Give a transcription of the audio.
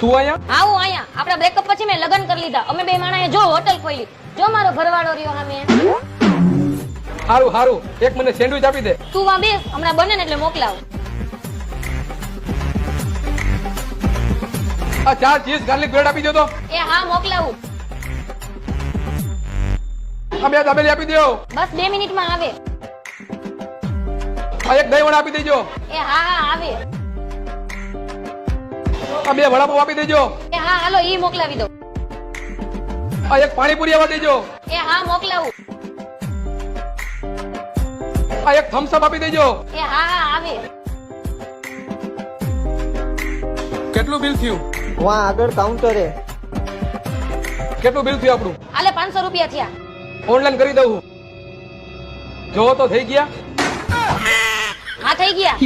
તું અહીંયા આવું અહીંયા આપડા બ્રેકઅપ પછી મેં લગ્ન કરી લીધા. અમે બે માણાએ જો હોટલ ખોલી. જો મારો ઘરવાળો રહ્યો સામે. હારું હારું એક મને સેન્ડવિચ આપી દે. તું વા બેસ, હમણાં બને ને એટલે મોકલાવ. આ 4 ચીઝ ગાર્લિક બ્રેડ આપી દો તો. એ હા મોકલાવું. આ 2 દાબેલી આપી દો. બસ 2 મિનિટમાં આવે. આ એક દહીં વડા આપી દેજો. એ હા હા આવે. આ 2 વડાપાવ આપી દેજો. એ હા હાલો ઈ મોકલાવી દો. આ એક પાણીપુરી આપી દેજો. એ હા મોકલાવું. આ એક થમ્સ અપ આપી દેજો. એ હા હા આવે. કેટલું બિલ થયું? વहाँ આગળ કાઉન્ટરે કેટલું બિલ થયું આપણું? આલે 500 રૂપિયા થયા. ઓનલાઈન કરી દઉં. જો તો થઈ ગયા. હા થઈ ગયા.